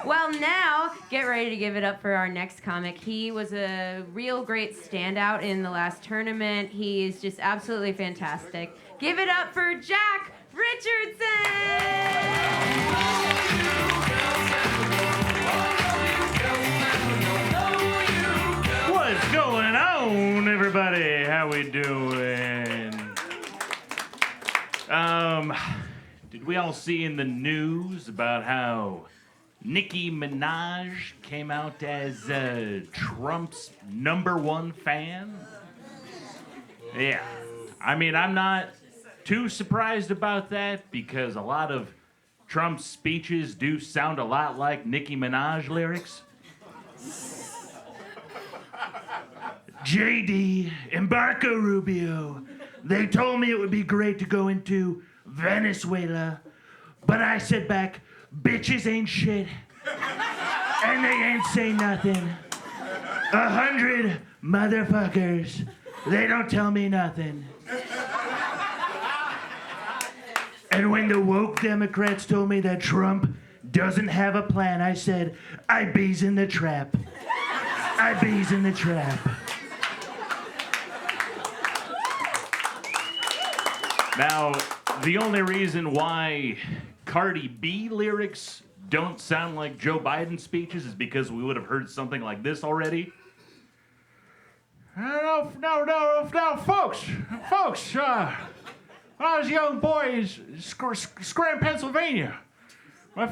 Well, now, get ready to give it up for our next comic. He was a real great standout in the last tournament. He's just absolutely fantastic. Give it up for Jack Richardson! What's going on, everybody? How we doing? Did we all see in the news about how Nicki Minaj came out as Trump's #1 fan? Yeah. I mean, I'm not too surprised about that because a lot of Trump's speeches do sound a lot like Nicki Minaj lyrics. JD and Marco Rubio, they told me it would be great to go into Venezuela, but I said back, bitches ain't shit, and they ain't say nothing. 100 motherfuckers, they don't tell me nothing. And when the woke Democrats told me that Trump doesn't have a plan, I said, I bees in the trap. I bees in the trap. Now, the only reason why Cardi B lyrics don't sound like Joe Biden speeches is because we would have heard something like this already. No, folks, when I was a young boy in Scranton, Pennsylvania, my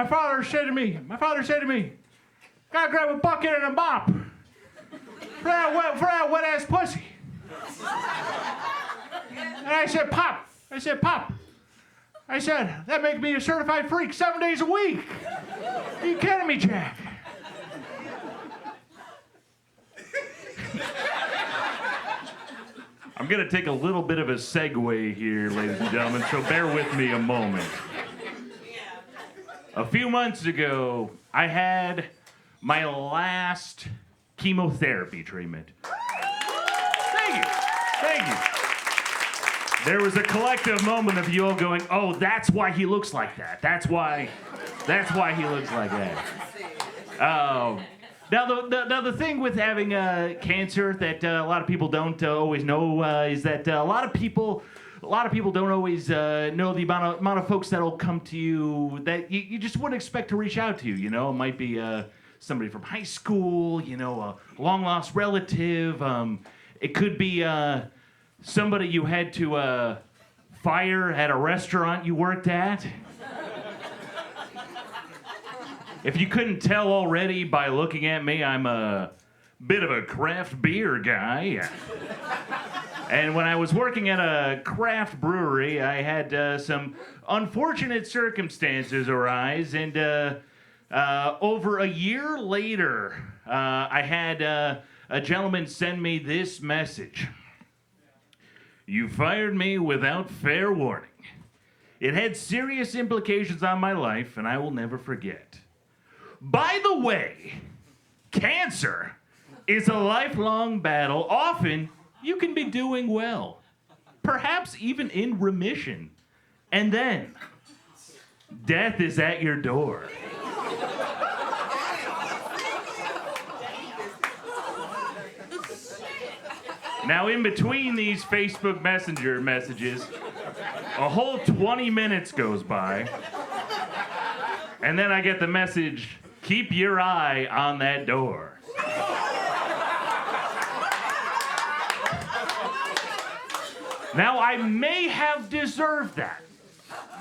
father said to me, gotta grab a bucket and a mop for that wet ass pussy. And I said, Pop, that makes me a certified freak 7 days a week. Are you kidding me, Jack? I'm going to take a little bit of a segue here, ladies and gentlemen, so bear with me a moment. A few months ago, I had my last chemotherapy treatment. Thank you. There was a collective moment of you all going, oh, that's why he looks like that. That's why he looks like that. Now the thing with having cancer that a lot of people don't always know is that a lot of people don't always know the amount of folks that'll come to you that you just wouldn't expect to reach out to. You know, it might be somebody from high school, you know, a long lost relative. It could be somebody you had to fire at a restaurant you worked at. If you couldn't tell already by looking at me, I'm a bit of a craft beer guy. And when I was working at a craft brewery, I had some unfortunate circumstances arise. And over a year later, I had a gentleman send me this message. You fired me without fair warning. It had serious implications on my life, and I will never forget. By the way, cancer is a lifelong battle. Often, you can be doing well, perhaps even in remission. And then, death is at your door. Now, in between these Facebook Messenger messages, a whole 20 minutes goes by, and then I get the message, keep your eye on that door. Now, I may have deserved that.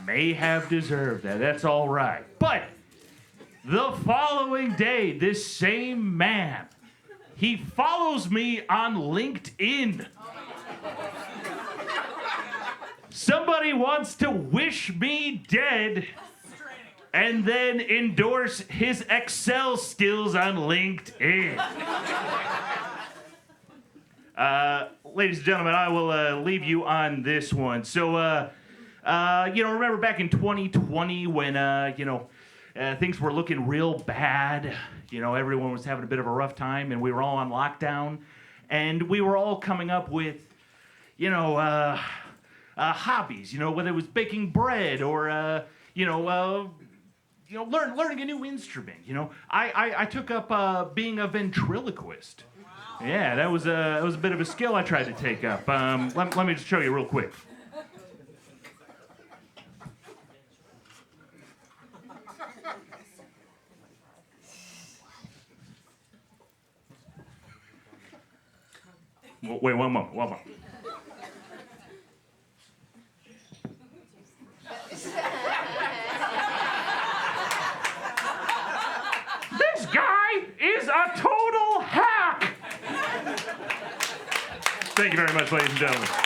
That's all right. But the following day, this same man, he follows me on LinkedIn. Somebody wants to wish me dead and then endorse his Excel skills on LinkedIn. Ladies and gentlemen, I will leave you on this one. So, remember back in 2020 when, things were looking real bad. You know, everyone was having a bit of a rough time, and we were all on lockdown. And we were all coming up with, hobbies, whether it was baking bread or, learning a new instrument. I took up being a ventriloquist. Yeah, that was a bit of a skill I tried to take up. Let me just show you real quick. Wait, one moment. This guy is a total hack! Thank you very much, ladies and gentlemen.